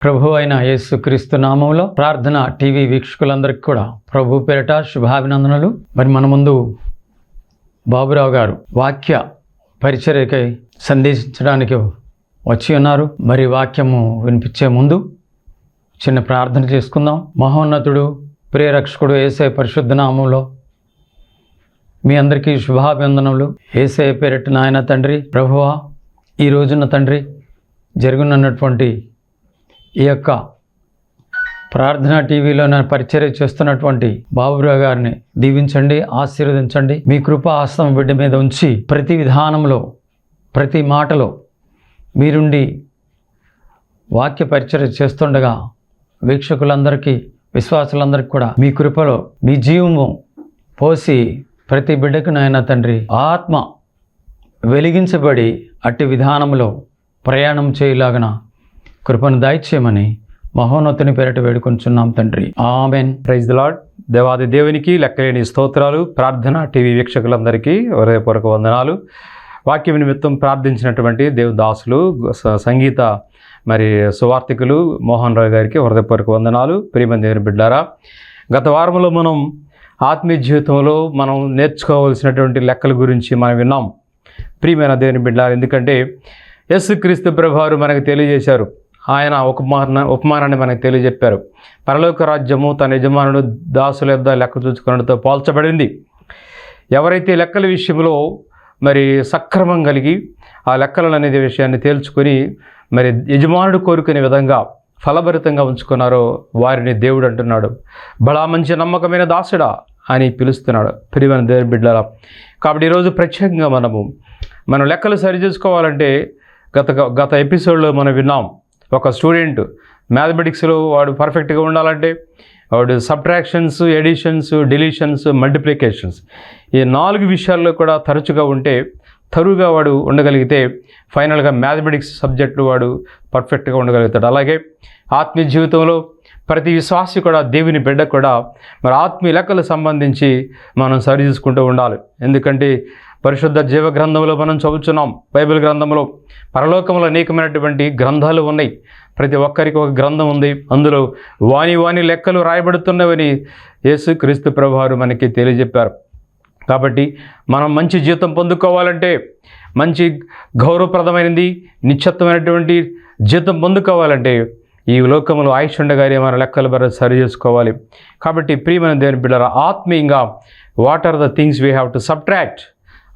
ప్రభు అయిన యేసుక్రీస్తు నామంలో ప్రార్థన టీవీ వీక్షకులందరికీ కూడా ప్రభు పేరిట శుభాభినందనలు. మరి మన ముందు బాబురావు గారు వాక్య పరిచర్యకై సందేశించడానికి వచ్చి ఉన్నారు. మరి వాక్యము వినిపించే ముందు చిన్న ప్రార్థన చేసుకుందాం. మహోన్నతుడు ప్రియరక్షకుడు యేసయ్య పరిశుద్ధ నామంలో మీ అందరికీ శుభాభివందనములు. యేసయ్య పేరిట నాయన తండ్రి, ప్రభువా ఈ రోజున తండ్రి జరుగుతున్నటువంటి ఈ యొక్క ప్రార్థన టీవీలో పరిచర్య చేస్తున్నటువంటి బాబురావు గారిని దీవించండి, ఆశీర్వదించండి. మీ కృపా హస్తం బిడ్డ మీద ఉంచి ప్రతి విధానంలో ప్రతి మాటలో మీరుండి వాక్య పరిచర్య చేస్తుండగా వీక్షకులందరికీ విశ్వాసులందరికీ కూడా మీ కృపలో మీ జీవము పోసి ప్రతి బిడ్డకు నాయన తండ్రి ఆత్మ వెలిగించబడి అట్టి విధానంలో ప్రయాణం చేయలాగన కృపను దయచేయమని మహోన్నతుని పేరిట వేడుకొంచున్నాం తండ్రి, ఆమెన్. Praise the lord. దేవాది దేవునికి లెక్కలేని స్తోత్రాలు. ప్రార్థన టీవీ వీక్షకులందరికీ హృదయపూర్వక వందనాలు. వాక్యం నిమిత్తం ప్రార్థించినటువంటి దేవదాసులు, సంగీత మరి సువార్థికులు మోహన్ రావు గారికి హృదయపూర్వక వందనాలు. ప్రియమైన దేవుని బిడ్డారా, గత వారంలో మనం ఆత్మీయ జీవితంలో మనం నేర్చుకోవాల్సినటువంటి లెక్కల గురించి మనం విన్నాం. ప్రియమైన దేవుని బిడ్డారు, ఎందుకంటే యేసుక్రీస్తు ప్రభువారు మనకు తెలియజేశారు. ఆయన ఉపమానాన్ని మనకు తెలియజెప్పారు. పరలోక రాజ్యము తన యజమానుడు దాసుల యొద్ద లెక్క చూసుకున్నతో పోల్చబడింది. ఎవరైతే లెక్కల విషయంలో మరి సక్రమం కలిగి ఆ లెక్కలు అనేది విషయాన్ని తేల్చుకొని మరి యజమానుడు కోరుకునే విధంగా ఫలభరితంగా ఉంచుకున్నారో వారిని దేవుడు అంటున్నాడు, బడా మంచి నమ్మకమైన దాసుడా అని పిలుస్తున్నాడు. ప్రియమైన దేవుని బిడ్డలారా, కాబట్టి ఈరోజు ప్రత్యేకంగా మనం లెక్కలు సరి చేసుకోవాలంటే గత ఎపిసోడ్లో మనం విన్నాం. ఒక స్టూడెంట్ మ్యాథమెటిక్స్లో వాడు పర్ఫెక్ట్గా ఉండాలంటే వాడు సబ్ట్రాక్షన్స్, ఎడిషన్స్, డిలీషన్స్, మల్టిప్లికేషన్స్ ఈ 4 విషయాల్లో కూడా తరచుగా ఉంటే తరువుగా వాడు ఉండగలిగితే ఫైనల్గా మ్యాథమెటిక్స్ సబ్జెక్టు వాడు పర్ఫెక్ట్గా ఉండగలుగుతాడు. అలాగే ఆత్మీయ జీవితంలో ప్రతి విశ్వాసి కూడా, దేవుని బిడ్డ కూడా మరి ఆత్మీయ లెక్కలకు సంబంధించి మనం సరి చూసుకుంటూ ఉండాలి. ఎందుకంటే పరిశుద్ధ జీవ గ్రంథంలో మనం చదువుతున్నాం. బైబిల్ గ్రంథంలో పరలోకంలో అనేకమైనటువంటి గ్రంథాలు ఉన్నాయి. ప్రతి ఒక్కరికి ఒక గ్రంథం ఉంది. అందులో వాని లెక్కలు రాయబడుతున్నవని యేసుక్రీస్తు ప్రభువారు మనకి తెలియజెప్పారు. కాబట్టి మనం మంచి జీవితం పొందుకోవాలంటే, మంచి గౌరవప్రదమైనది నిశ్చితమైనటువంటి జీవితం పొందుకోవాలంటే ఈ లోకంలో ఆయుష్ ఉండగానే మన లెక్కలు సరి చేసుకోవాలి. కాబట్టి ప్రియమైన దేవుని బిడ్డలారా, ఆత్మీయంగా what are the things we have to subtract.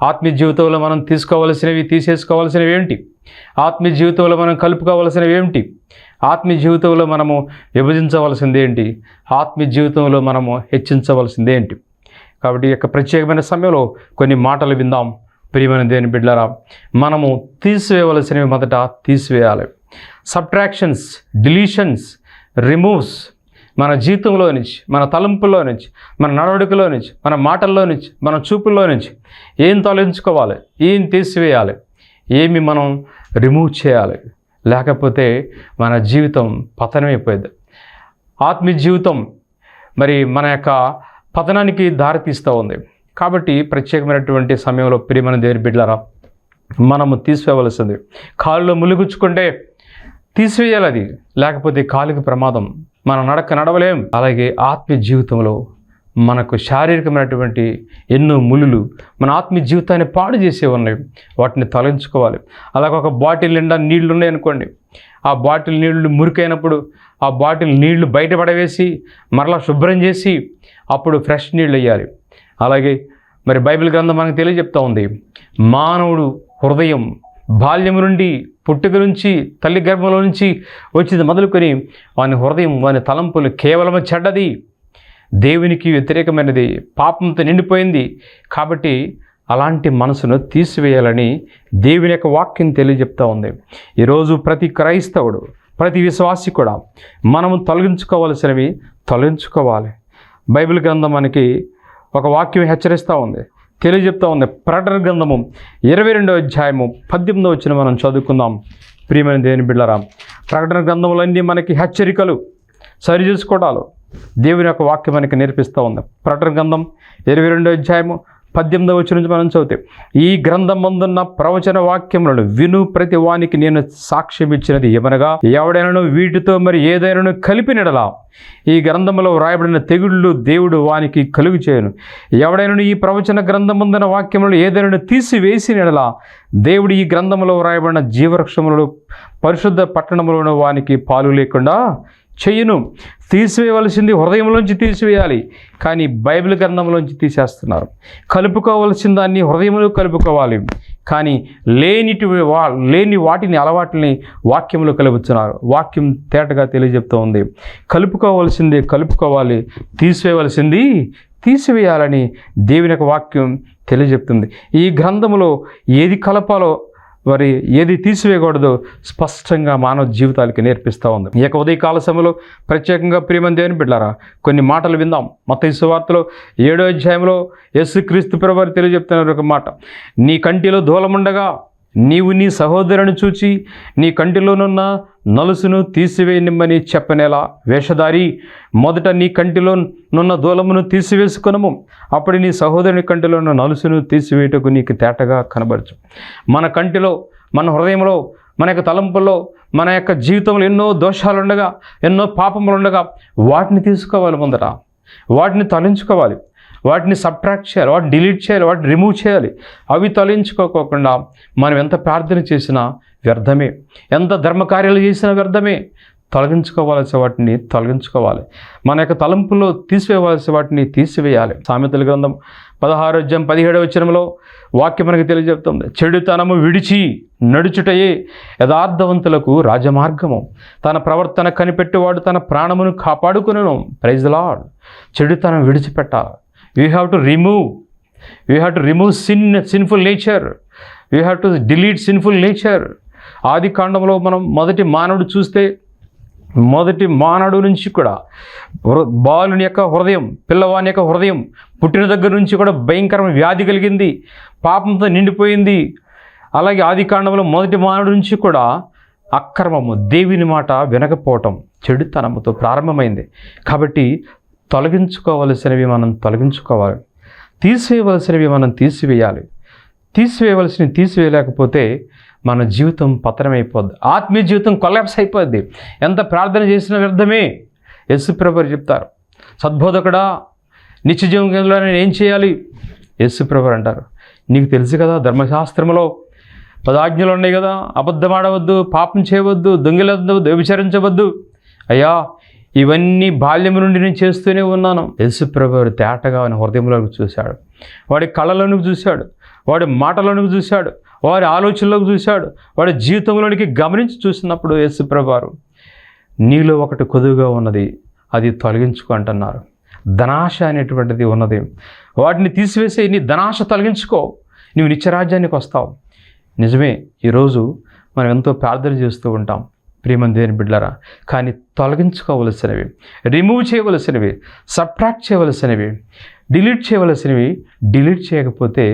ఆత్మీయ జీవితంలో మనం తీసేసుకోవాల్సినవి ఏంటి? ఆత్మీయ జీవితంలో మనం కలుపుకోవాల్సినవి ఏంటి? ఆత్మీయ జీవితంలో మనము విభజించవలసింది ఏంటి? ఆత్మీయ జీవితంలో మనము హెచ్చించవలసింది ఏంటి? కాబట్టి ఈ యొక్క ప్రత్యేకమైన సమయంలో కొన్ని మాటలు విందాం. ప్రియమైన దేవుని బిడ్డలారా, మనము తీసివేయవలసినవి మొదట తీసివేయాలి. సబ్ట్రాక్షన్స్, డిలీషన్స్, రిమూవ్స్ మన జీవితంలో నుంచి, మన తలంపుల్లో నుంచి, మన నడవడికలో నుంచి, మన మాటల్లో నుంచి, మన చూపుల్లో నుంచి ఏం తొలగించుకోవాలి, ఏం తీసివేయాలి, ఏమి మనం రిమూవ్ చేయాలి, లేకపోతే మన జీవితం పతనమైపోయింది. ఆత్మీయ జీవితం మరి మన యొక్క పతనానికి దారితీస్తూ ఉంది. కాబట్టి ప్రత్యేకమైనటువంటి సమయంలో ప్రియమైన దేవుని బిడ్డలారా, మనము తీసివేయవలసింది. కాలులో ములుగుచ్చుకుంటే తీసివేయాలి, అది లేకపోతే కాలుకి ప్రమాదం, మన నడవలేం. అలాగే ఆత్మీయ జీవితంలో మనకు శారీరకమైనటువంటి ఎన్నో ములులు మన ఆత్మీయ జీవితాన్ని పాడు చేసే ఉన్నాయి. వాటిని తొలగించుకోవాలి. అలాగే ఒక బాటిల్ నిండా నీళ్లు ఉన్నాయనుకోండి, ఆ బాటిల్ నీళ్లు మురికైనప్పుడు ఆ బాటిల్ నీళ్లు బయటపడవేసి మరలా శుభ్రం చేసి అప్పుడు ఫ్రెష్ నీళ్ళు వేయాలి. అలాగే మరి బైబిల్ గ్రంథం మనకు తెలియజెప్తా ఉంది, మానవుడు హృదయం బాల్యం నుండి, పుట్టుక నుంచి, తల్లి గర్భంలో నుంచి వచ్చింది మొదలుకొని వాని హృదయం, వాని తలంపులు కేవలం చెడ్డది, దేవునికి వ్యతిరేకమైనది, పాపంతో నిండిపోయింది. కాబట్టి అలాంటి మనసును తీసివేయాలని దేవుని యొక్క వాక్యం తెలియజెప్తా ఉంది. ఈరోజు ప్రతి క్రైస్తవుడు, ప్రతి విశ్వాసి కూడా మనము తొలగించుకోవాల్సినవి తొలగించుకోవాలి. బైబిల్ గ్రంథం మనకి ఒక వాక్యం హెచ్చరిస్తూ ఉంది, తెలియజెప్తా ఉంది. ప్రకటన గ్రంథము 22వ అధ్యాయము 18వ వచనం మనం చదువుకుందాం. ప్రియమైన దేవుని బిడ్డలారా, ప్రకటన గ్రంథములన్నీ మనకి హెచ్చరికలు, సరి చేసుకోవడాలు దేవుని యొక్క వాక్యం మనకి నేర్పిస్తూ ఉంది. ప్రకటన గ్రంథం 22వ అధ్యాయము 18వ వచనం నుంచి మనం చదివితే, ఈ గ్రంథమందున్న ప్రవచన వాక్యములను విను ప్రతి వానికి నేను సాక్ష్యం ఇచ్చినది ఏమనగా, ఎవడైనాను వీటితో మరి ఏదైనాను కలిపినడలా ఈ గ్రంథంలో వ్రాయబడిన తెగుళ్ళు దేవుడు వానికి కలుగు చేయను. ఎవడైనాను ఈ ప్రవచన గ్రంథమందున వాక్యములను ఏదైనా తీసివేసినడలా దేవుడు ఈ గ్రంథంలో వ్రాయబడిన జీవవృక్షములను పరిశుద్ధ పట్టణములను వానికి పాలు లేకుండా చెయ్యను. తీసివేయవలసింది హృదయంలోంచి తీసివేయాలి, కానీ బైబిల్ గ్రంథంలోంచి తీసేస్తున్నారు. కలుపుకోవలసిన దాన్ని హృదయంలో కలుపుకోవాలి, కానీ లేని వాటిని అలవాట్లని వాక్యంలో కలుపుతున్నారు. వాక్యం తేటగా తెలియజెప్తూ ఉంది. కలుపుకోవలసింది కలుపుకోవాలి, తీసివేయవలసింది తీసివేయాలని దేవుని యొక్క వాక్యం తెలియజెప్తుంది. ఈ గ్రంథంలో ఏది కలపాలో మరి ఏది తీసివేయకూడదో స్పష్టంగా మానవ జీవితాలకి నేర్పిస్తూ ఉంది. ఈ యొక్క ఉదయకాల సమయంలో ప్రత్యేకంగా ప్రియమైన దేవుని బిడ్డలారా, కొన్ని మాటలు విందాం. మత్తయి సువార్తలో 7వ అధ్యాయంలో యేసుక్రీస్తు ప్రభువారు తెలియజెప్తున్నారు ఒక మాట, నీ కంటిలో దూలముండగా నీవు నీ సహోదరుని చూచి నీ కంటిలోనున్న నలుసును తీసివేయనిమ్మని చెప్పనేలా, వేషధారి మొదట నీ కంటిలో నున్న దూలమును తీసివేసుకొనము, అప్పుడు నీ సహోదరుని కంటిలో ఉన్న నలుసును తీసివేయటకు నీకు తేటగా కనబరచు. మన కంటిలో, మన హృదయంలో, మన యొక్క తలంపుల్లో, మన యొక్క జీవితంలో ఎన్నో దోషాలుండగా, ఎన్నో పాపములుండగా వాటిని తీసుకోవాలి, ముందర వాటిని తొలగించుకోవాలి, వాటిని సబ్ట్రాక్ట్ చేయాలి, వాటిని డిలీట్ చేయాలి, వాటిని రిమూవ్ చేయాలి. అవి తొలగించుకోకుండా మనం ఎంత ప్రార్థన చేసినా వ్యర్థమే, ఎంత ధర్మకార్యాలు చేసినా వ్యర్థమే. తొలగించుకోవాల్సిన వాటిని తొలగించుకోవాలి, మన యొక్క తలంపుల్లో తీసివేయవలసిన వాటిని తీసివేయాలి. సామెతల గ్రంథం 16వ అధ్యాయం 17వ వచనంలో వాక్యం మనకు తెలియజెప్తుంది, చెడుతనము విడిచి నడుచుటయే యథార్థవంతులకు రాజమార్గము, తన ప్రవర్తన కనిపెట్టేవాడు తన ప్రాణమును కాపాడుకును. Praise the lord. చెడుతనం విడిచిపెట్టాలి. We have to remove sinful nature. We have to delete sinful nature. ఆది కాండంలో మనం మొదటి మానవుడు చూస్తే, మొదటి మానవుడు నుంచి కూడా బాలుని యొక్క హృదయం, పిల్లవాని యొక్క హృదయం పుట్టిన దగ్గర నుంచి కూడా భయంకరమైన వ్యాధి కలిగింది, పాపంతో నిండిపోయింది. అలాగే ఆది కాండంలో మొదటి మానవుడు నుంచి కూడా అక్రమము, దేవుని మాట వినకపోవటం, చెడుతనముతో ప్రారంభమైంది. కాబట్టి తొలగించుకోవలసినవి మనం తొలగించుకోవాలి, తీసివేయవలసినవి మనం తీసివేయాలి. తీసివేయవలసినవి తీసివేయలేకపోతే మన జీవితం పతనమైపోద్ది, ఆత్మీయ జీవితం కొలాప్స్ అయిపోద్ది. ఎంత ప్రార్థన చేసినా వ్యర్థమే. యేసుప్రభువు చెప్తారు, సద్బోధకుడా నిత్య జీవంలో నేను ఏం చేయాలి? యేసుప్రభువు అంటారు, నీకు తెలుసు కదా ధర్మశాస్త్రంలో 10 ఆజ్ఞలు ఉన్నాయి కదా, అబద్ధం ఆడవద్దు, పాపం చేయవద్దు, దొంగిలవద్దు, వ్యభిచరించవద్దు. అయ్యా, ఇవన్నీ బాల్యం నుండి నేను చేస్తూనే ఉన్నాను. యేసుప్రభువు తేటగా ఆయన హృదయంలోకి చూశాడు, వాడి కళ్ళలోనికి చూశాడు, వాడి మాటలోనికి చూశాడు, వాడి ఆలోచనలోకి చూశాడు, వాడి జీవితంలోనికి గమనించి చూసినప్పుడు యేసుప్రభువు నీలో ఒకటి కొదువుగా ఉన్నది, అది తొలగించుకో అంటున్నారు. ధనాశ అనేటువంటిది ఉన్నది, వాటిని తీసివేసి నీ ధనాశ తొలగించుకో, నీవు నిత్యరాజ్యానికి వస్తావు. నిజమే, ఈరోజు మనం ఎంతో ప్రార్థన చేస్తూ ఉంటాం ప్రియమైన దేవుని బిడ్డలారా, కానీ తొలగించుకోవలసినవి, రిమూవ్ చేయవలసినవి, సబ్ట్రాక్ట్ చేయవలసినవి, డిలీట్ చేయవలసినవి డిలీట్ చేయకపోతే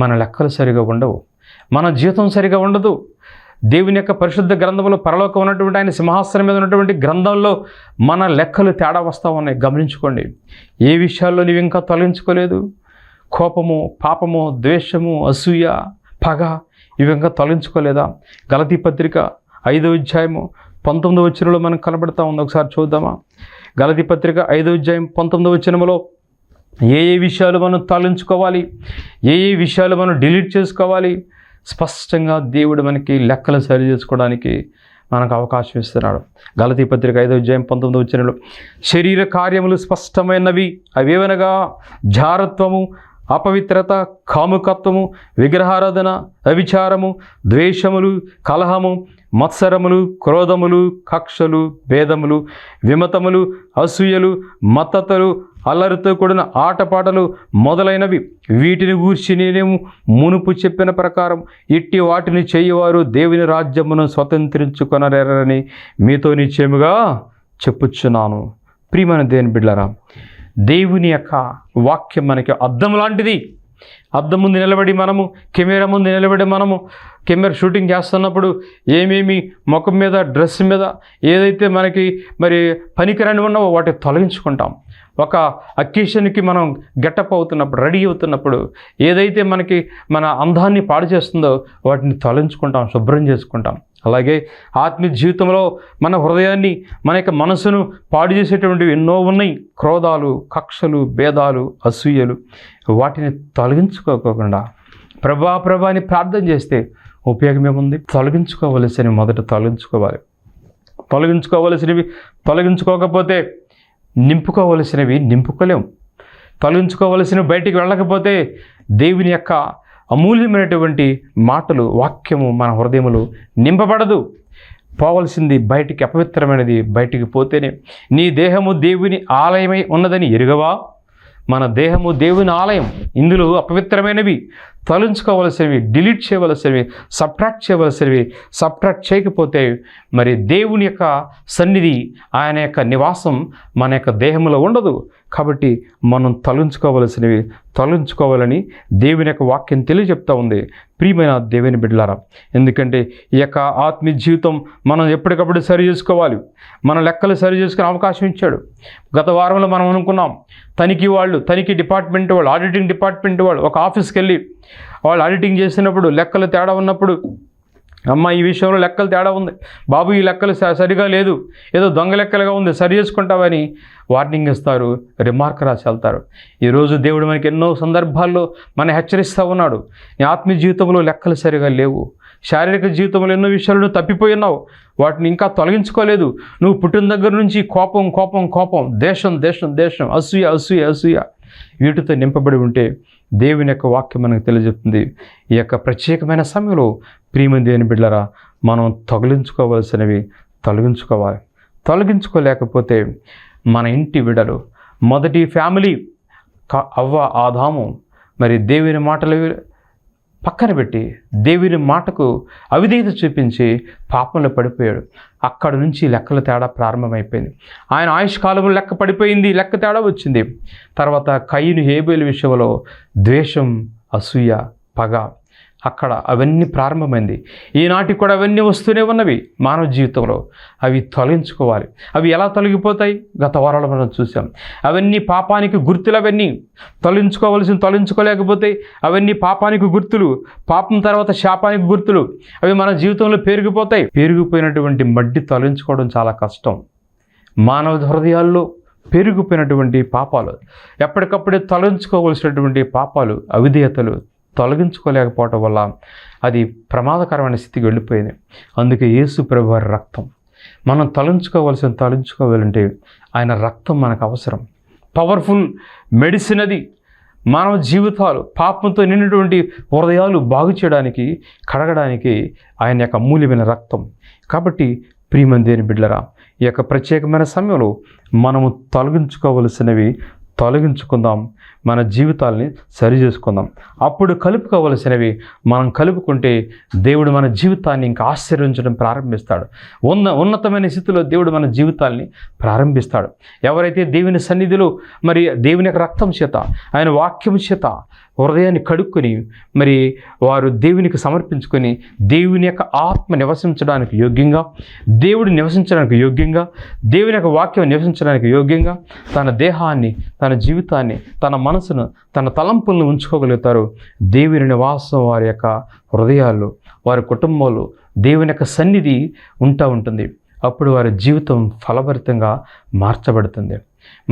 మన లెక్కలు సరిగా ఉండవు, మన జీవితం సరిగా ఉండదు. దేవుని యొక్క పరిశుద్ధ గ్రంథంలో పరలోకం ఉన్నటువంటి ఆయన సింహాసనం మీద ఉన్నటువంటి గ్రంథంలో మన లెక్కలు తేడా వస్తూ ఉన్నాయి. గమనించుకోండి, ఏ విషయాల్లో నీవు ఇంకా తొలగించుకోలేదు? కోపము, పాపము, ద్వేషము, అసూయ, పగ, ఇవి ఇంకా తొలగించుకోలేదా? గలతీ పత్రిక 5వ అధ్యాయము 19వ వచనంలో మనకు కనబడతా ఉంది. ఒకసారి చూద్దామా? గలతీ పత్రిక 5వ అధ్యాయం 19వ వచనంలో ఏ విషయాలు మనం తొలగించుకోవాలి, ఏ విషయాలు మనం డిలీట్ చేసుకోవాలి, స్పష్టంగా దేవుడు మనకి లెక్కలు సరి చేసుకోవడానికి మనకు అవకాశం ఇస్తున్నాడు. గలతీ పత్రిక 5వ అధ్యాయం 19వ వచనంలో, శరీర కార్యములు స్పష్టమైనవి, అవేవనగా జారత్వము, అపవిత్రత, కాముకత్వము, విగ్రహారాధన, అవిచారము, ద్వేషములు, కలహము, మత్సరములు, క్రోధములు, కక్షలు, భేదములు, విమతములు, అసూయలు, మత్తతలు, అల్లరితో కూడిన ఆటపాటలు మొదలైనవి. వీటిని గూర్చి నేనేమో మునుపు చెప్పిన ప్రకారం ఇట్టి వాటిని చేయవారు దేవుని రాజ్యమును స్వతంత్రించుకొనరేరని మీతో నిశ్చయముగా చెప్పుచున్నాను. ప్రియమైన దేవుని బిడ్డలారా, దేవుని యొక్క వాక్యం మనకి అద్దం లాంటిది. అద్దం ముందు నిలబడి మనము కెమెరా ముందు నిలబడి మనము కెమెరా షూటింగ్ చేస్తున్నప్పుడు ఏమేమి ముఖం మీద డ్రెస్ మీద ఏదైతే మనకి మరి పనికిరాని ఉన్నావో వాటిని తొలగించుకుంటాం. ఒక అకేషన్కి మనం గెటప్ అవుతున్నప్పుడు, రెడీ అవుతున్నప్పుడు ఏదైతే మనకి మన అందాన్ని పాడు చేస్తుందో వాటిని తొలగించుకుంటాం, శుభ్రం చేసుకుంటాం. అలాగే ఆత్మీయ జీవితంలో మన హృదయాన్ని, మన యొక్క మనసును పాడు చేసేటువంటివి ఎన్నో ఉన్నాయి. క్రోధాలు, కక్షలు, భేదాలు, అసూయలు, వాటిని తొలగించుకోకుండా ప్రభా అని ప్రార్థన చేస్తే ఉపయోగం ఏముంది? తొలగించుకోవలసినవి మొదట తొలగించుకోవాలి. తొలగించుకోవలసినవి తొలగించుకోకపోతే నింపుకోవలసినవి నింపుకోలేము. తొలగించుకోవలసినవి బయటికి వెళ్ళకపోతే దేవుని యొక్క అమూల్యమైనటువంటి మాటలు, వాక్యము మన హృదయములు నింపబడదు. పోవలసింది బయటికి, అపవిత్రమైనది బయటికి పోతేనే. నీ దేహము దేవుని ఆలయమై ఉన్నదని ఎరుగవా? మన దేహము దేవుని ఆలయం. ఇందులో అపవిత్రమైనవి తొలగించుకోవలసినవి, డిలీట్ చేయవలసినవి, సబ్ట్రాక్ట్ చేయవలసినవి. సబ్ట్రాక్ట్ చేయకపోతే మరి దేవుని యొక్క సన్నిధి, ఆయన యొక్క నివాసం మన యొక్క దేహంలో ఉండదు. కాబట్టి మనం తొలగించుకోవలసినవి తొలగించుకోవాలని దేవుని యొక్క వాక్యం తెలియజెప్తా ఉంది. ప్రియమైన దేవుని బిడ్డలారా, ఎందుకంటే ఈ యొక్క ఆత్మీయ జీవితం మనం ఎప్పటికప్పుడు సరి చేసుకోవాలి. మన లెక్కలు సరి చేసుకునే అవకాశం ఇచ్చాడు. గత వారంలో మనం అనుకున్నాం, తనిఖీ డిపార్ట్మెంట్ వాళ్ళు, ఆడిటింగ్ డిపార్ట్మెంట్ వాళ్ళు ఒక ఆఫీస్కి వెళ్ళి వాళ్ళు ఆడిటింగ్ చేసినప్పుడు లెక్కలు తేడా ఉన్నప్పుడు, అమ్మ ఈ విషయంలో లెక్కలు తేడా ఉంది, బాబు ఈ లెక్కలు సరిగా లేదు, ఏదో దొంగ లెక్కలుగా ఉంది, సరి చేసుకుంటావని వార్నింగ్ ఇస్తారు, రిమార్క్ రాసి వెళ్తారు. ఈరోజు దేవుడు మనకి ఎన్నో సందర్భాల్లో మనం హెచ్చరిస్తూ ఉన్నాడు. నీ ఆత్మీయ జీవితంలో లెక్కలు సరిగా లేవు, శారీరక జీవితంలో ఎన్నో విషయాలు తప్పిపోయి ఉన్నావు, వాటిని ఇంకా తొలగించుకోలేదు. నువ్వు పుట్టిన దగ్గర నుంచి కోపం కోపం కోపం, దేశం దేశం దేశం, అసూయ అసూయ అసూయ, వీటితో నింపబడి ఉంటే దేవుని యొక్క వాక్యం మనకు తెలియజెప్తుంది. ఈ యొక్క ప్రత్యేకమైన సమయంలో ప్రియమైన దేవుని బిడ్డలారా, మనం తొలగించుకోవలసినవి తొలగించుకోవాలి. తొలగించుకోలేకపోతే మన ఇంటి బిడ్డలు, మొదటి ఫ్యామిలీ అవ్వ ఆదాము మరి దేవుని మాటలు పక్కన పెట్టి దేవుని మాటకు అవిధేయత చూపించి పాపంలో పడిపోయాడు. అక్కడ నుంచి లెక్కల తేడా ప్రారంభమైపోయింది. ఆయన ఆయుష్కాలంలో లెక్క పడిపోయింది, లెక్క తేడా వచ్చింది. తర్వాత కయీను హేబేలు విషయంలో ద్వేషం, అసూయ, పగ, అక్కడ అవన్నీ ప్రారంభమైంది. ఈనాటికి కూడా అవన్నీ వస్తూనే ఉన్నవి మానవ జీవితంలో. అవి తొలగించుకోవాలి. అవి ఎలా తొలగిపోతాయి? గత వారాలు మనం చూసాం. అవన్నీ పాపానికి గుర్తులు. అవన్నీ తొలగించుకోలేకపోతే అవన్నీ పాపానికి గుర్తులు. పాపం తర్వాత శాపానికి గుర్తులు. అవి మన జీవితంలో పెరిగిపోతాయి. పెరిగిపోయినటువంటి మడ్డి తొలగించుకోవడం చాలా కష్టం. మానవ హృదయాల్లో పెరిగిపోయినటువంటి పాపాలు, ఎప్పటికప్పుడే తొలగించుకోవలసినటువంటి పాపాలు, అవిధేయతలు తొలగించుకోలేకపోవటం వల్ల అది ప్రమాదకరమైన స్థితికి వెళ్ళిపోయింది. అందుకే యేసు ప్రభువు వారి రక్తం మనం తొలగించుకోవాలంటే ఆయన రక్తం మనకు అవసరం. పవర్ఫుల్ మెడిసిన్ అది. మానవ జీవితాలు, పాపంతో నిండినటువంటి హృదయాలు బాగు చేయడానికి, కడగడానికి ఆయన యొక్క అమూల్యమైన రక్తం. కాబట్టి ప్రియమైన దేవుని బిడ్డలారా, ఈ యొక్క ప్రత్యేకమైన సమయంలో మనము తొలగించుకోవలసినవి తొలగించుకుందాం, మన జీవితాలని సరి చేసుకుందాం. అప్పుడు కలుపుకోవలసినవి మనం కలుపుకుంటే దేవుడు మన జీవితాన్ని ఇంకా ఆశీర్వదించడం ప్రారంభిస్తాడు. ఉన్నతమైన స్థితిలో దేవుడు మన జీవితాల్ని ప్రారంభిస్తాడు. ఎవరైతే దేవుని సన్నిధిలో మరి దేవుని యొక్క రక్తం చేత, ఆయన వాక్యం చేత హృదయాన్ని కడుక్కొని మరి వారు దేవునికి సమర్పించుకొని దేవుని యొక్క ఆత్మ నివసించడానికి యోగ్యంగా, దేవుడు నివసించడానికి యోగ్యంగా, దేవుని యొక్క వాక్యం నివసించడానికి యోగ్యంగా తన దేహాన్ని, తన జీవితాన్ని, తన మనసును, తన తలంపులను ఉంచుకోగలుగుతారు. దేవుని నివాసం వారి యొక్క హృదయాల్లో, వారి కుటుంబంలో దేవుని యొక్క సన్నిధి ఉంటుంది. అప్పుడు వారి జీవితం ఫలభరితంగా మార్చబడుతుంది.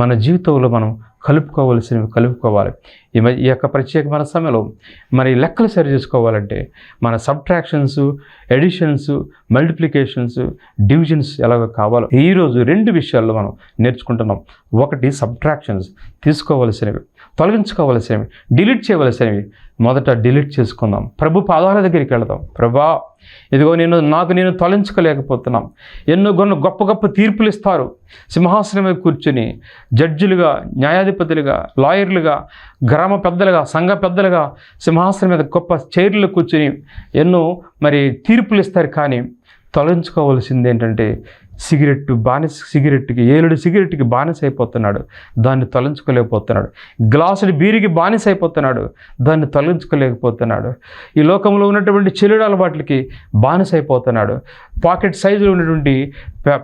మన జీవితంలో మనం కలుపుకోవలసినవి కలుపుకోవాలి. ఈ యొక్క ప్రత్యేకమైన సమయంలో మరి లెక్కలు సరి చేసుకోవాలంటే మన సబ్ట్రాక్షన్స్, ఎడిషన్స్, మల్టిప్లికేషన్స్, డివిజన్స్ ఎలాగో కావాలో ఈరోజు 2 విషయాల్లో మనం నేర్చుకుంటున్నాం. ఒకటి సబ్ట్రాక్షన్స్, తీసుకోవలసినవి, తొలగించుకోవలసినవి, డిలీట్ చేయవలసినవి. మొదట డిలీట్ చేసుకుందాం. ప్రభు పాదాల దగ్గరికి వెళదాం. ప్రభా, ఇదిగో నేను తొలగించుకోలేకపోతున్నాం. ఎన్నో గొప్ప గొప్ప తీర్పులు ఇస్తారు. సింహాసనం మీద కూర్చొని జడ్జిలుగా, న్యాయాధిపతులుగా, లాయర్లుగా, గ్రామ పెద్దలుగా, సంఘ పెద్దలుగా సింహాసనం మీద గొప్ప చైర్లు కూర్చొని ఎన్నో మరి తీర్పులు ఇస్తారు. కానీ తొలగించుకోవాల్సింది ఏంటంటే సిగరెట్కి ఏలుడు సిగరెట్కి బానిస అయిపోతున్నాడు, దాన్ని తొలగించుకోలేకపోతున్నాడు. గ్లాసుడి బీరికి బానిస అయిపోతున్నాడు, దాన్ని తొలగించుకోలేకపోతున్నాడు. ఈ లోకంలో ఉన్నటువంటి చెల్లుడు అలవాట్లకి బానిస అయిపోతున్నాడు. పాకెట్ సైజులో ఉన్నటువంటి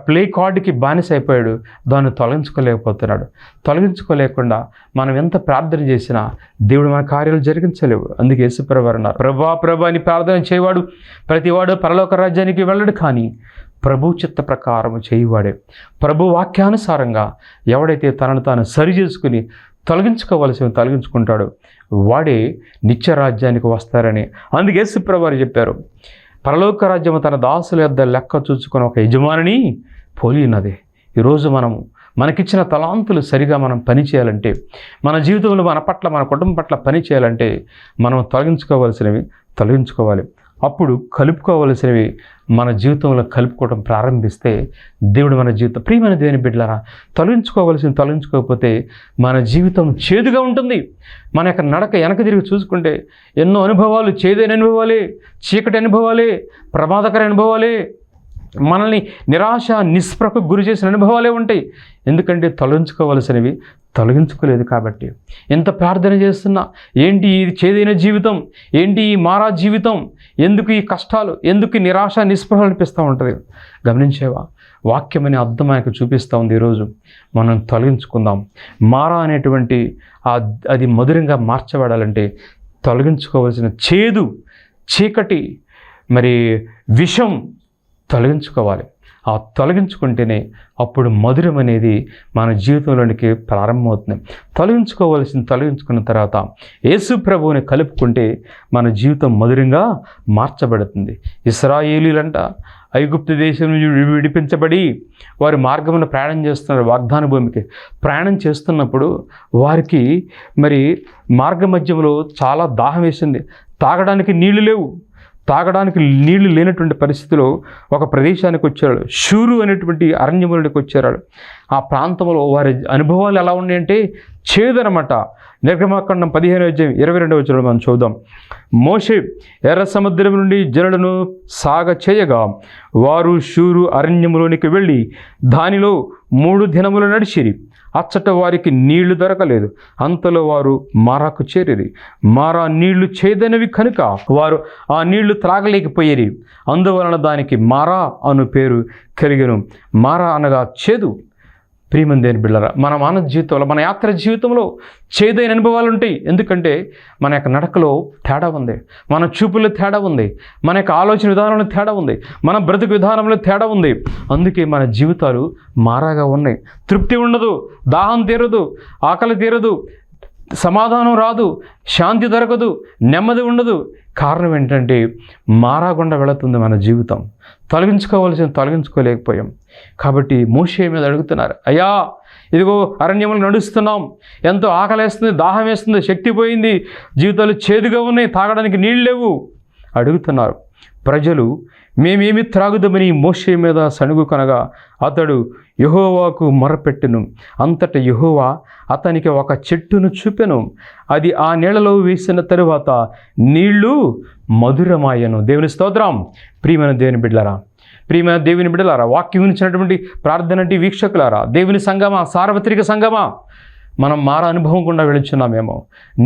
ప్లే కార్డుకి బానిస అయిపోయాడు, దాన్ని తొలగించుకోలేకపోతున్నాడు. తొలగించుకోలేకుండా మనం ఎంత ప్రార్థన చేసినా దేవుడు మన కార్యాలు జరిగించలేవు. అందుకే యేసుప్రభువు అన్నారు, ప్రభా అని ప్రార్థన చేయవాడు ప్రతివాడు పరలోక రాజ్యానికి వెళ్ళడు, కానీ ప్రభు చిత్త ప్రకారం చేయువాడే, ప్రభు వాక్యానుసారంగా ఎవడైతే తనను తాను సరి చేసుకుని తొలగించుకోవలసి తొలగించుకుంటాడో వాడే నిత్య రాజ్యానికి వస్తారని. అందుకే యేసుప్రభువు వారు చెప్పారు, పరలోక రాజ్యము తన దాసుల యొద్ద లెక్క చూసుకుని ఒక యజమానిని పోలి ఉన్నది. ఈరోజు మనకిచ్చిన తలాంతులు సరిగా మనం పని చేయాలంటే, మన జీవితంలో మన పట్ల మన కుటుంబం పట్ల పని చేయాలంటే మనం తొలగించుకోవలసినవి తొలగించుకోవాలి. అప్పుడు కలుపుకోవలసినవి మన జీవితంలో కలుపుకోవడం ప్రారంభిస్తే దేవుడు మన జీవితం, ప్రియమైన దేవుని బిడ్డలారా, తొలగించుకోకపోతే మన జీవితం చేదుగా ఉంటుంది. మన యొక్క నడక వెనక తిరిగి చూసుకుంటే ఎన్నో అనుభవాలు, చేదైన అనుభవాలే, చీకటి అనుభవాలే, ప్రమాదకర అనుభవాలే, మనల్ని నిరాశ నిస్పృహకు గురి చేసిన అనుభవాలే ఉంటాయి. ఎందుకంటే తొలగించుకోవలసినవి తొలగించుకోలేదు కాబట్టి. ఎంత ప్రార్థన చేస్తున్నా ఏంటి ఈ చేదైన జీవితం, ఏంటి ఈ మారా జీవితం, ఎందుకు ఈ కష్టాలు, ఎందుకు ఈ నిరాశ నిస్పృహ అనిపిస్తూ ఉంటుంది. గమనించేవా, వాక్యం అనే అర్థం మనకు చూపిస్తూ ఉంది. ఈరోజు మనం తొలగించుకుందాం. మారా అనేటువంటి అది మధురంగా మార్చబడాలంటే తొలగించుకోవాల్సిన చేదు, చీకటి, మరి విషం తొలగించుకోవాలి. ఆ తొలగించుకుంటేనే అప్పుడు మధురం అనేది మన జీవితంలోనికి ప్రారంభమవుతుంది. తొలగించుకున్న తర్వాత యేసు ప్రభువుని కలుపుకుంటే మన జీవితం మధురంగా మార్చబడుతుంది. ఇశ్రాయేలీలంట ఐగుప్తు దేశం నుంచి విడిపించబడి వారి మార్గమున ప్రయాణం చేస్తున్నారు. వాగ్దాన భూమికి ప్రయాణం చేస్తున్నప్పుడు వారికి మరి మార్గ మధ్యంలో చాలా దాహం వేసింది. తాగడానికి నీళ్లు లేవు. తాగడానికి నీళ్లు లేనటువంటి పరిస్థితిలో ఒక ప్రదేశానికి వచ్చాడు. షూరు అనేటువంటి అరణ్యములకి వచ్చారు. ఆ ప్రాంతంలో వారి అనుభవాలు ఎలా ఉన్నాయంటే చేదనమాట. నిర్గమాకాండం 15:22 మనం చూద్దాం. మోషే ఎర్ర సముద్రం నుండి జనులను సాగ చేయగా వారు షూరు అరణ్యములోనికి వెళ్ళి దానిలో 3 దినములు నడిచిరి. అచ్చట వారికి నీళ్లు దొరకలేదు. అంతలో వారు మారాకు చేరిరి. మారా నీళ్లు చేదైనవి కనుక వారు ఆ నీళ్లు త్రాగలేకపోయేరి. అందువలన దానికి మారా అను పేరు కలిగెను. మారా అనగా చేదు. ప్రియమైన దేవుని బిడ్డలారా, మన మానవ జీవితంలో, మన యాత్ర జీవితంలో చేదైన అనుభవాలు ఉంటాయి. ఎందుకంటే మన యొక్క నడకలో తేడా ఉంది, మన చూపుల్లో తేడా ఉంది, మన యొక్క ఆలోచన విధానంలో తేడా ఉంది, మన బ్రతుకు విధానంలో తేడా ఉంది. అందుకే మన జీవితాలు మారాగా ఉన్నాయి. తృప్తి ఉండదు, దాహం తీరదు, ఆకలి తీరదు, సమాధానం రాదు, శాంతి దొరకదు, నెమ్మది ఉండదు. కారణం ఏంటంటే మారాగుండా వెళుతుంది మన జీవితం. తొలగించుకోలేకపోయాం. కాబట్టి మోషే మీద అడుగుతున్నారు, అయ్యా ఇదిగో అరణ్యములు నడుస్తున్నాం, ఎంతో ఆకలేస్తుంది, దాహం వేస్తుంది, శక్తి పోయింది, జీవితాలు చేదుగా ఉన్నాయి, తాగడానికి నీళ్ళు లేవు అడుగుతున్నారు. ప్రజలు మేమేమి త్రాగుదామని మోషే మీద సణుగు కనగా అతడు యెహోవాకు మొరపెట్టెను. అంతటా యెహోవా అతనికి ఒక చెట్టును చూపెను. అది ఆ నీళ్లలో వేసిన తరువాత నీళ్లు మధురమాయను. దేవుని స్తోత్రం. ప్రియమైన దేవుని బిడ్డలారా, వాక్యం ఇచ్చినటువంటి ప్రార్థన వీక్షకులారా, దేవుని సంగమా, సార్వత్రిక సంగమా, మనం మార అనుభవం గుండా వెళుచున్నామేమో.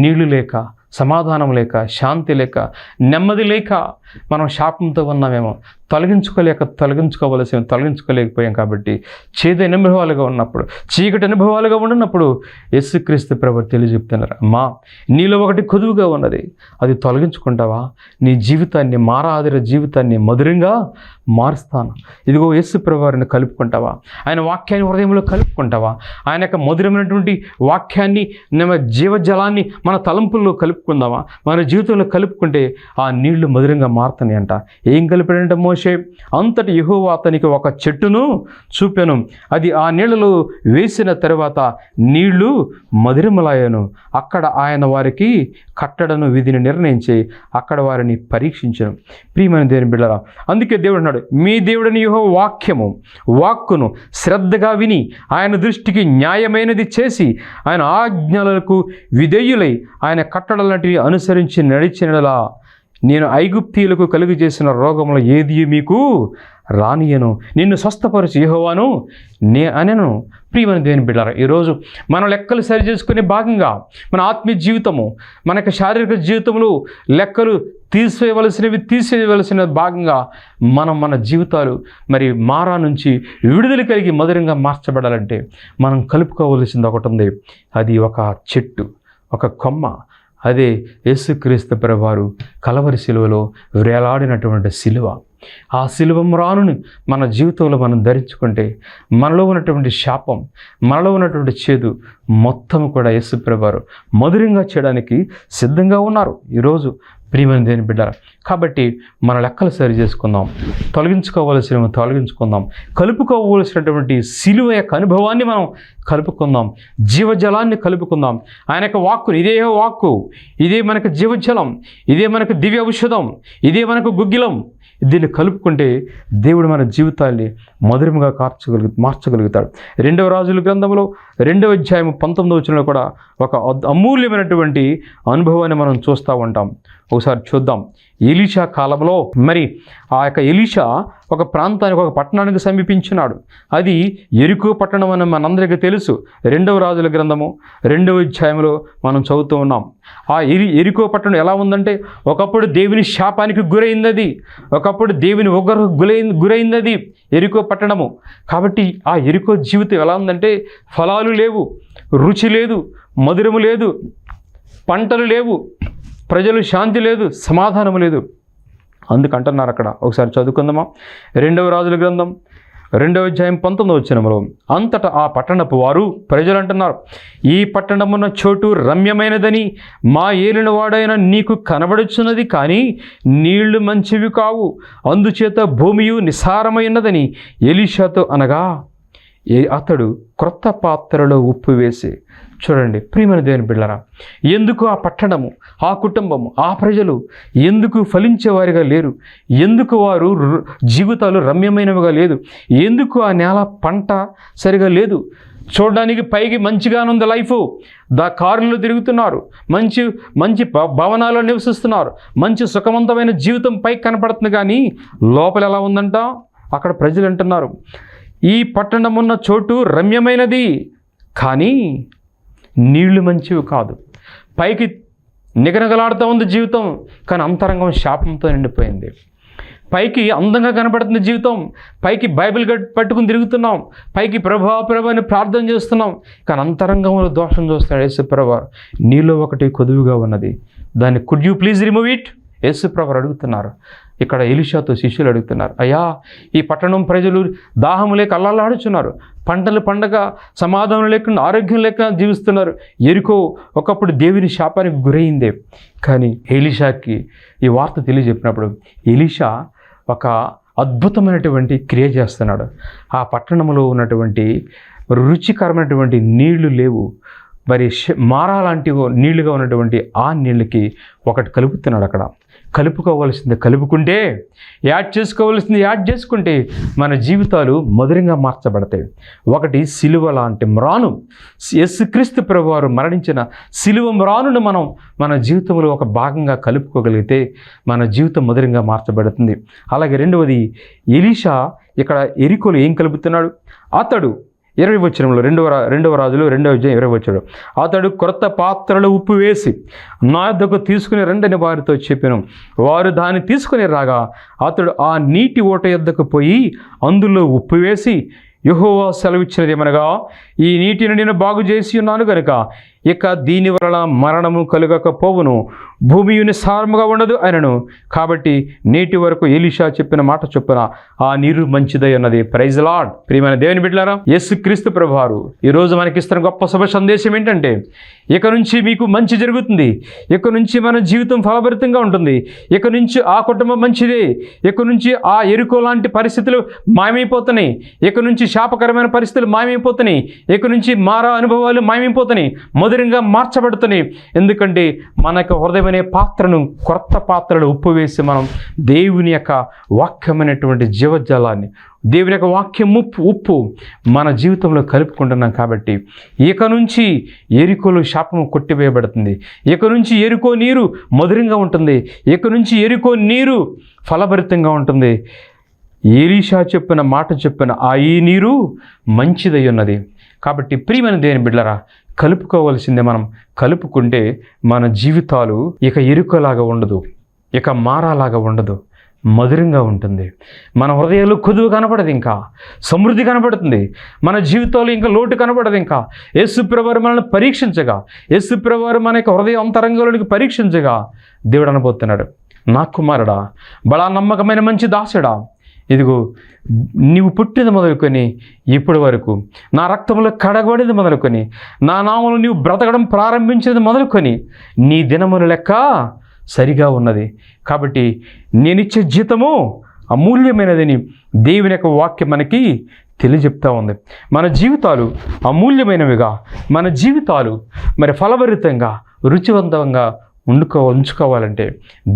నీళ్లు లేక, సమాధానం లేక, శాంతి లేక, నెమ్మది లేక మనం శాపంతో ఉన్నామేమో. తొలగించుకోలేకపోయాం. కాబట్టి చేదైన అనుభవాలుగా ఉన్నప్పుడు, చీకటి అనుభవాలుగా ఉన్నప్పుడు యేసుక్రీస్తు ప్రభువు తెలియజెప్తున్నారు, అమ్మా నీలో ఒకటి కొదువుగా ఉన్నది, అది తొలగించుకుంటావా? నీ జీవితాన్ని, మారాదిర జీవితాన్ని మధురంగా మారుస్తాను. ఇదిగో యేసు ప్రభువు వారిని కలుపుకుంటావా? ఆయన వాక్యాన్ని హృదయంలో కలుపుకుంటావా? ఆయన యొక్క మధురమైనటువంటి వాక్యాన్ని, జీవజలాన్ని మన తలంపుల్లో కలుపుకుందామా? మన జీవితంలో కలుపుకుంటే ఆ నీళ్లు మధురంగా మారుతాయి అంట. ఏం కలిపాడంటే మోషే, అంతటి యెహోవా అతనికి ఒక చెట్టును చూపెను. అది ఆ నీళ్లలో వేసిన తరువాత నీళ్లు మధురములాయను. అక్కడ ఆయన వారికి కట్టడను విధిని నిర్ణయించి అక్కడ వారిని పరీక్షించను. ప్రియమైన దేవుని బిడ్డలారా, అందుకే దేవుడు అన్నాడు, మీ దేవుడని యెహోవా వాక్కును శ్రద్ధగా విని ఆయన దృష్టికి న్యాయమైనది చేసి ఆయన ఆజ్ఞలకు విధేయులై ఆయన కట్టడలన్నిటిని అనుసరించి నడిచినలా నేను ఐగుప్తీయులకు కలుగు చేసిన రోగంలో ఏది మీకు రానియను, నిన్ను స్వస్థపరచు యెహోవాను అనెను. ప్రియమైన దేవుని బిడ్డలారా, ఈరోజు మన లెక్కలు సరి చేసుకునే భాగంగా మన ఆత్మీయ జీవితము, మనకు శారీరక జీవితంలో లెక్కలు తీసివేయవలసిన భాగంగా మన జీవితాలు మరి మారా నుంచి విడుదల కలిగి మధురంగా మార్చబడాలంటే మనం కలుపుకోవలసింది ఒకటి ఉంది. అది ఒక చెట్టు, ఒక కొమ్మ. అదే యేసుక్రీస్తు ప్రభువారు కలవరి శిలువలో వేలాడినటువంటి శిలువ. ఆ శిలువ మ్రానుని మన జీవితంలో మనం ధరించుకుంటే మనలో ఉన్నటువంటి శాపం, మనలో ఉన్నటువంటి చేదు మొత్తం కూడా యేసు ప్రభువారు మధురంగా చేయడానికి సిద్ధంగా ఉన్నారు ఈరోజు. ప్రియమైన దేవుని బిడ్డలారా, కాబట్టి మన లెక్కలు సరి చేసుకుందాం, తొలగించుకుందాం, కలుపుకోవలసినటువంటి శిలువ యొక్క అనుభవాన్ని మనం కలుపుకుందాం, జీవజలాన్ని కలుపుకుందాం. ఆయన యొక్క వాక్కుని, ఇదే వాక్కు, ఇదే మనకు జీవజలం, ఇదే మనకు దివ్య ఔషధం, ఇదే మనకు గుగ్గిలం. దీన్ని కలుపుకుంటే దేవుడు మన జీవితాన్ని మధురముగా మార్చగలుగుతాడు. 2వ రాజుల గ్రంథంలో 2వ అధ్యాయం 19వ వచనంలో కూడా ఒక అమూల్యమైనటువంటి అనుభవాన్ని మనం చూస్తూ ఉంటాం. ఒకసారి చూద్దాం. ఎలీషా కాలంలో మరి ఆ యొక్క ఎలీషా ఒక ప్రాంతానికి, ఒక పట్టణానికి సమీపించినాడు. అది యెరికో పట్టణం అని మనందరికీ తెలుసు. 2వ రాజుల గ్రంథము 2వ అధ్యాయంలో మనం చదువుతూ ఉన్నాం. ఆ యెరికో పట్టణం ఎలా ఉందంటే, ఒకప్పుడు దేవుని శాపానికి గురైంది అది, ఒకప్పుడు దేవుని ఉగ్రతకు గురైంది అది యెరికో పట్టణము. కాబట్టి ఆ యెరికో జీవితం ఎలా ఉందంటే, ఫలాలు లేవు, రుచి లేదు, మధురము లేదు, పంటలు లేవు, ప్రజలు శాంతి లేదు, సమాధానం లేదు. అందుకంటున్నారు అక్కడ. ఒకసారి చదువుకుందామా. 2వ రాజుల గ్రంథం 2వ అధ్యాయం 19వ వచనంలో, అంతటా ఆ పట్టణపు వారు ప్రజలు అంటున్నారు, ఈ పట్టణమున్న చోటు రమ్యమైనదని మా ఏలినవాడైన నీకు కనబడుచున్నది, కానీ నీళ్లు మంచివి కావు, అందుచేత భూమియు నిస్సారమైనదని ఎలీషాతో అనగా, అతడు క్రొత్త పాత్రలో ఉప్పు వేసి. చూడండి ప్రియమైన దేవుని బిడ్డలారా, ఎందుకు ఆ పట్టణము, ఆ కుటుంబము, ఆ ప్రజలు ఎందుకు ఫలించేవారిగా లేరు? ఎందుకు వారు జీవితాలు రమ్యమైనవిగా లేదు? ఎందుకు ఆ నేల పంట సరిగా లేదు? చూడడానికి పైకి మంచిగానే ఉంది లైఫ్, కారుల్లో తిరుగుతున్నారు, మంచి మంచి భవనాల్లో నివసిస్తున్నారు, మంచి సుఖవంతమైన జీవితం పైకి కనపడుతుంది, కానీ లోపల ఎలా ఉందంట? అక్కడ ప్రజలు అంటున్నారు, ఈ పట్టణం ఉన్న చోటు రమ్యమైనది, కానీ నీళ్లు మంచివి కాదు. పైకి నిగనగలాడుతూ ఉంది జీవితం, కానీ అంతరంగం శాపంతో నిండిపోయింది. పైకి అందంగా కనబడుతుంది జీవితం, పైకి బైబిల్ పట్టుకుని తిరుగుతున్నాం, పైకి ప్రభా అని ప్రార్థన చేస్తున్నాం, కానీ అంతరంగంలో దోషం చూస్తాడు యేసుప్రభు. నీలో ఒకటి కొదువుగా ఉన్నది, దాన్ని could you please remove it? యేసుప్రభు అడుగుతున్నారు. ఇక్కడ ఎలీషాతో శిష్యులు అడుగుతున్నారు, అయ్యా ఈ పట్టణం ప్రజలు దాహము లేక అల్లాడుచున్నారు, పంటలు పండగ, సమాధానం లేకుండా, ఆరోగ్యం లేక జీవిస్తున్నారు. యెరికో ఒకప్పుడు దేవుని శాపానికి గురైందే. కానీ ఎలీషాకి ఈ వార్త తెలియజెప్పినప్పుడు ఎలీషా ఒక అద్భుతమైనటువంటి క్రియ చేస్తున్నాడు. ఆ పట్టణంలో ఉన్నటువంటి రుచికరమైనటువంటి నీళ్లు లేవు, మరి మారా లాంటి నీళ్లుగా ఉన్నటువంటి ఆ నీళ్ళకి ఒకటి కలుపుతున్నాడు. అక్కడ కలుపుకోవాల్సింది కలుపుకుంటే, యాడ్ చేసుకోవాల్సింది యాడ్ చేసుకుంటే మన జీవితాలు మధురంగా మార్చబడతాయి. ఒకటి సిలువ లాంటి మ్రాను, యేసుక్రీస్తు ప్రభువారు మరణించిన సిలువ మ్రానును మనం మన జీవితంలో ఒక భాగంగా కలుపుకోగలిగితే మన జీవితం మధురంగా మార్చబడుతుంది. అలాగే రెండవది, ఎలీషా ఇక్కడ యెరికోలో ఏం కలుపుతున్నాడు? అతడు 20వ వచనంలో 2వ రాజులు 2వ అధ్యాయం 20వ వచనం, అతడు క్రొత్త పాత్రలో ఉప్పు వేసి నా యొద్దకు తీసుకుని రండని వారితో చెప్పాను. వారు దాన్ని తీసుకుని రాగా అతడు ఆ నీటి ఓట యొద్దకు పోయి అందులో ఉప్పు వేసి, యెహోవా సెలవిచ్చినది ఏమనగా, ఈ నీటిని నేను బాగు చేసి ఉన్నాను కనుక ఇక దీని వలన మరణము కలుగకపోవును, భూమి నిస్సారముగా ఉండదు అనను. కాబట్టి నేటి వరకు ఎలీషా చెప్పిన మాట చొప్పున ఆ నీరు మంచిదై ఉన్నది. Praise lord. ప్రియమైన దేవుని బిడ్డలారా, యేసుక్రీస్తు ప్రభువారు ఈరోజు మనకిస్తున్న గొప్ప శుభ సందేశం ఏంటంటే, ఇక నుంచి మీకు మంచి జరుగుతుంది, ఇక నుంచి మన జీవితం ఫలభరితంగా ఉంటుంది, ఇక నుంచి ఆ కుటుంబం మంచిదే, ఇక నుంచి ఆ యెరికో లాంటి పరిస్థితులు మాయమైపోతున్నాయి, ఇక నుంచి శాపకరమైన పరిస్థితులు మాయమైపోతున్నాయి, ఇక నుంచి మారా అనుభవాలు మాయమైపోతున్నాయి, మధురంగా మార్చబడుతున్నాయి. ఎందుకంటే మన యొక్క హృదయం అనే పాత్రను క్రొత్త పాత్రలో ఉప్పు వేసి మనం దేవుని యొక్క వాక్యమైనటువంటి జీవజలాన్ని దేవుని యొక్క వాక్యం ఉప్పు మన జీవితంలో కలుపుకుంటున్నాం కాబట్టి ఇక నుంచి ఎరికోలో శాపము కొట్టివేయబడుతుంది. ఇక నుంచి ఎరికో నీరు మధురంగా ఉంటుంది. ఇక నుంచి ఎరికో నీరు ఫలభరితంగా ఉంటుంది. ఎలీషా చెప్పిన మాట చెప్పిన ఈ నీరు మంచిదై ఉన్నది. కాబట్టి ప్రియమైన దేవుని బిడ్డలారా, కలుపుకోవాల్సిందే. మనం కలుపుకుంటే మన జీవితాలు ఇక ఎరుకలాగా ఉండదు, ఇక మారాలాగా ఉండదు, మధురంగా ఉంటుంది. మన హృదయాలు కొదువు కనపడదు, ఇంకా సమృద్ధి కనపడుతుంది. మన జీవితాలు ఇంకా లోటు కనపడదు. ఇంకా యేసుప్రభువారు మనల్ని పరీక్షించగా, యేసుప్రభువారు మన యొక్క హృదయ అంతరంగంలోనికి పరీక్షించగా దేవుడు అనబోతున్నాడు, నా కుమారుడా, బడా నమ్మకమైన మంచి దాసుడా, ఇదిగో నీవు పుట్టినది మొదలుకొని ఇప్పటి వరకు నా రక్తంలో కడగబడేది మొదలుకొని నా నామములో నీవు బ్రతకడం ప్రారంభించేది మొదలుకొని నీ దినముల లెక్క సరిగా ఉన్నది. కాబట్టి నేనిచ్చే జీతము అమూల్యమైనదని దేవుని యొక్క వాక్యం మనకి తెలియజెప్తా ఉంది. మన జీవితాలు అమూల్యమైనవిగా, మన జీవితాలు మరి ఫలభరితంగా, రుచివంతంగా ఉంచుకోవాలంటే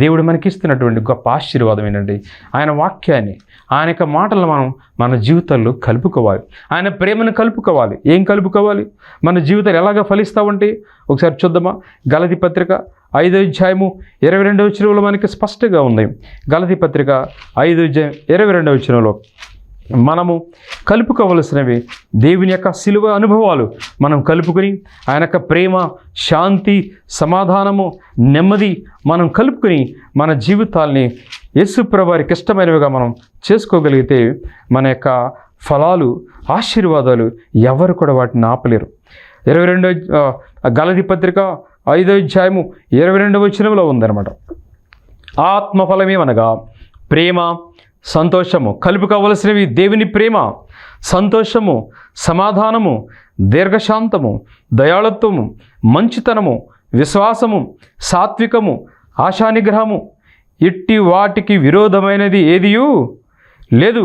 దేవుడు మనకి ఇస్తున్నటువంటి గొప్ప ఆశీర్వాదం ఏంటండి, ఆయన వాక్యాన్ని, ఆయన యొక్క మాటలను మనం మన జీవితాల్లో కలుపుకోవాలి. ఆయన ప్రేమను కలుపుకోవాలి. ఏం కలుపుకోవాలి? మన జీవితాలు ఎలాగ ఫలిస్తామంటే ఒకసారి చూద్దామా? గలతీ పత్రిక 5వ అధ్యాయము 22వ వచనంలో మనకి స్పష్టంగా ఉంది. గలతీ పత్రిక 5వ అధ్యాయం 22వ వచనంలో మనము కలుపుకోవలసినవి దేవుని యొక్క శిలువ అనుభవాలు మనం కలుపుకొని, ఆయన యొక్క ప్రేమ, శాంతి, సమాధానము, నెమ్మది మనం కలుపుకొని మన జీవితాల్ని యేసుప్రభువారికి ఇష్టమైనవిగా మనం చేసుకోగలిగితే మన యొక్క ఫలాలు, ఆశీర్వాదాలు ఎవరు కూడా వాటిని ఆపలేరు. 22వ గలతీ పత్రిక 5వ అధ్యాయము 22వ వచనంలో ఉందన్నమాట. ఆత్మఫలమేమనగా ప్రేమ, సంతోషము. కలుపుకోవలసినవి దేవుని ప్రేమ, సంతోషము, సమాధానము, దీర్ఘశాంతము, దయాళత్వము, మంచితనము, విశ్వాసము, సాత్వికము, ఆశానిగ్రహము. ఇట్టి వాటికి విరోధమైనది ఏదియూ లేదు.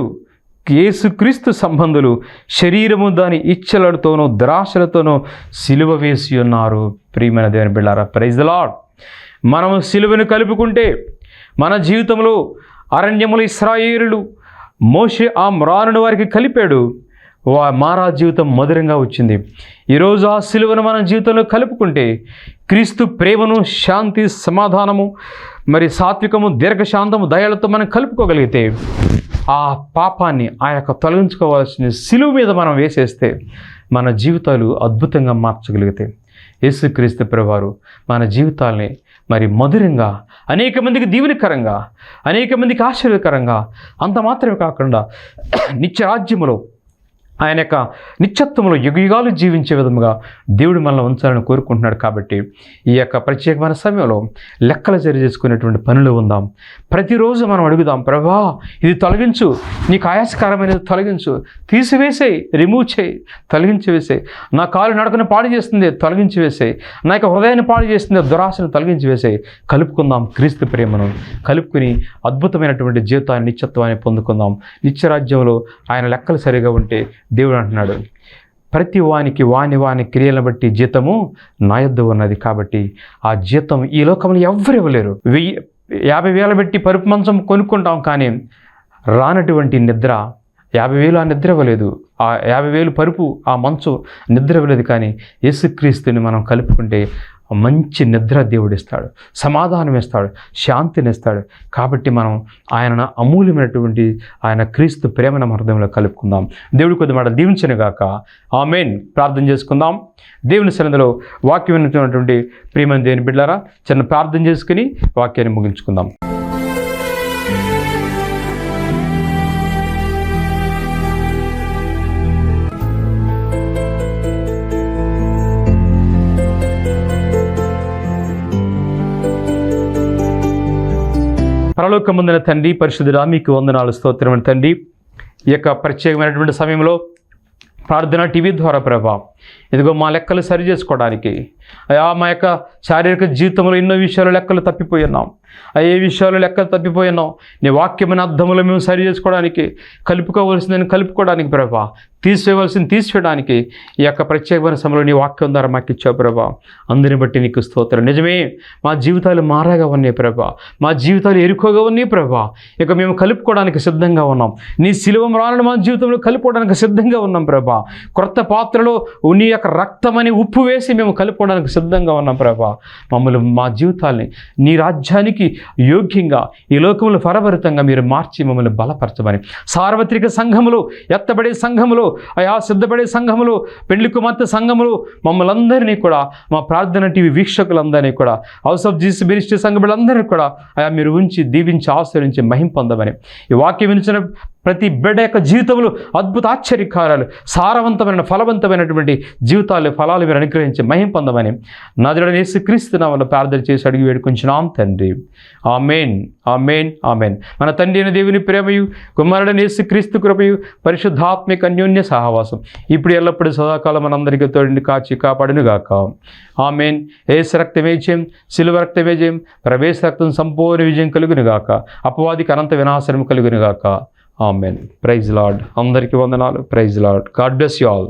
యేసుక్రీస్తు సంబంధులు శరీరము దాని ఇచ్చలతోనూ దురాశలతోనూ సిలువ వేసి ఉన్నారు. ప్రియమైన దేవుని బిడ్డలారా, ప్రైజ్ ది లార్డ్. మనము సిలువను కలుపుకుంటే మన జీవితంలో అరణ్యములు ఇశ్రాయేలులు మోషే ఆ మ్రానును వారికి కలిపాడు. మారా జీవితం మధురంగా వచ్చింది. ఈరోజు ఆ సిలువను మన జీవితంలో కలుపుకుంటే క్రీస్తు ప్రేమను, శాంతి, సమాధానము, మరి సాత్వికము, దీర్ఘశాంతము, దయలతో మనం కలుపుకోగలిగితే ఆ పాపాన్ని ఆ యొక్క తొలగించుకోవాల్సిన సిలువ మీద మనం వేసేస్తే మన జీవితాలు అద్భుతంగా మార్చగలిగితే యేసుక్రీస్తు ప్రభువారు మన జీవితాల్ని మరి మధురంగా, అనేక మందికి దీవెనకరంగా, అనేక మందికి ఆశీర్వదకరంగా, అంత మాత్రమే కాకుండా నిత్యరాజ్యములో ఆయన యొక్క నిత్యత్వంలో యుగయుగాలు జీవించే విధముగా దేవుడు మనల్ని ఉంచాలని కోరుకుంటున్నాడు. కాబట్టి ఈ యొక్క ప్రత్యేకమైన సమయంలో లెక్కలు చేసుకునేటువంటి పనులు ఉందాం. ప్రతిరోజు మనం అడుగుదాం, ప్రభా ఇది తొలగించు, నీకు ఆయాసకరమైనది తొలగించు, తీసివేసేయి, రిమూవ్ చేయి, తొలగించి వేసేయి. నా కాలు నడకను పాడు చేస్తుంది, తొలగించి వేసేయి. నా యొక్క హృదయాన్ని పాడు చేస్తుంది, దురాశను తొలగించి వేసేయి. కలుపుకుందాం క్రీస్తు ప్రేమను, కలుపుకుని అద్భుతమైనటువంటి జీవితాన్ని, నిత్యత్వాన్ని పొందుకుందాం. నిత్యరాజ్యంలో ఆయన లెక్కలు సరిగా ఉంటే దేవుడు అంటున్నాడు, ప్రతి వానికి వాని క్రియలను బట్టి జీతము నా యొద్ద ఉన్నది. కాబట్టి ఆ జీతం ఈ లోకంలో ఎవ్వరు ఇవ్వలేరు. 50,000 పెట్టి పరుపు మంచం కొనుక్కుంటాం, కానీ రానటువంటి నిద్ర 50,000 ఆ నిద్ర ఇవ్వలేదు. ఆ 50,000 పరుపు, ఆ మంచం నిద్ర ఇవ్వలేదు. కానీ యేసుక్రీస్తుని మనం కలుపుకుంటే మంచి నిద్ర దేవుడు ఇస్తాడు, సమాధానం ఇస్తాడు, శాంతిని ఇస్తాడు. కాబట్టి మనం ఆయన అమూల్యమైనటువంటి ఆయన క్రీస్తు ప్రేమను హృదయంలో కలుపుకుందాం. దేవుడి కొద్ది మాట దీవించనుగాక. ఆమేన్. ప్రార్థన చేసుకుందాం. దేవుని సన్నిధిలో వాక్యం విన్నటువంటి ప్రియమైన దేవుని బిడ్డలారా, చిన్న ప్రార్థన చేసుకుని వాక్యాన్ని ముగించుకుందాం. పరలోకమందున తండ్రి, పరిశుద్ధుడా, మీకు వందనాలు, స్తోత్రమైన తండ్రి. ఈ యొక్క ప్రత్యేకమైనటువంటి సమయంలో ప్రార్థన టీవీ ద్వారా ప్రభా, ఇదిగో మా లెక్కలు సరి చేసుకోవడానికి, అయా మా యొక్క శారీరక జీవితంలో ఎన్నో విషయాలు లెక్కలు తప్పిపోయి ఉన్నాం. ఏ విషయాలు లెక్కలు తప్పిపోయి ఉన్నాం. నీ వాక్యమైన అర్థములు మేము సరి చేసుకోవడానికి, కలుపుకోవలసిందని కలుపుకోవడానికి ప్రభా, తీసివేయవలసింది తీసివేయడానికి ఈ యొక్క ప్రత్యేకమైన సమయంలో నీ వాక్యం ద్వారా మాకు ఇచ్చావు ప్రభా. అందుని బట్టి నీకు స్తోత్రం. నిజమే, మా జీవితాలు మారగా ఉన్నాయి ప్రభా, మా జీవితాలు ఎరుకోగా ఉన్నాయి ప్రభా. ఇక మేము కలుపుకోవడానికి సిద్ధంగా ఉన్నాం. నీ శిలువ మ్రాణను మా జీవితంలో కలుపుకోవడానికి సిద్ధంగా ఉన్నాం ప్రభా. క్రొత్త పాత్రలో నీ యొక్క రక్తమని ఉప్పు వేసి మేము కలుపుకోవడానికి సిద్ధంగా ఉన్నాం ప్రభా. మమ్మల్ని, మా జీవితాల్ని నీ రాజ్యానికి యోగ్యంగా, ఈ లోకంలో ఫలభరితంగా మీరు మార్చి మమ్మల్ని బలపరచమని, సార్వత్రిక సంఘములు, ఎత్తబడే సంఘములు, అయా సిద్ధపడే సంఘములు, పెళ్లి కుమార్తె సంఘములు, మమ్మల్ని అందరినీ కూడా, మా ప్రార్థన టీవీ వీక్షకులందరినీ కూడా, హౌస్ ఆఫ్ జీసస్ మినిస్ట్రీ సంఘములందరినీ కూడా అయా మీరు ఉంచి దీవించి ఆశీర్వదించి మహిమ పొందమని, ఈ వాక్యం వినిచిన ప్రతి బిడ్డ యొక్క జీవితంలో అద్భుత ఆశ్చర్యకార్యాలు, సారవంతమైన ఫలవంతమైనటువంటి జీవితాలు, ఫలాలు మీరు అనుగ్రహించి మహిమ పొందమని నజరుడైన యేసుక్రీస్తు నామములో ప్రార్థన చేసి అడిగి వేడుకొంచున్నాం తండ్రి. ఆమేన్, ఆమేన్, ఆమేన్. మన తండ్రి అయిన దేవుని ప్రేమయు, కుమారుడైన యేసుక్రీస్తు కృపయు, పరిశుద్ధాత్మిక అన్యోన్య సహవాసం ఇప్పుడు ఎల్లప్పుడూ సదాకాలం మనందరికీ తోడుండి కాచి కాపాడునుగాక. ఆమేన్. యేసు రక్తమే జయం, శిలువ రక్తమే జయం, ప్రవేశ రక్తం సంపూర్ణ విజయం కలుగునుగాక, అపవాదికి అనంత వినాశనం కలుగునుగాక. ఆమెన్. Praise lord. అందరికీ వందనాలు. Praise lord. God bless you all.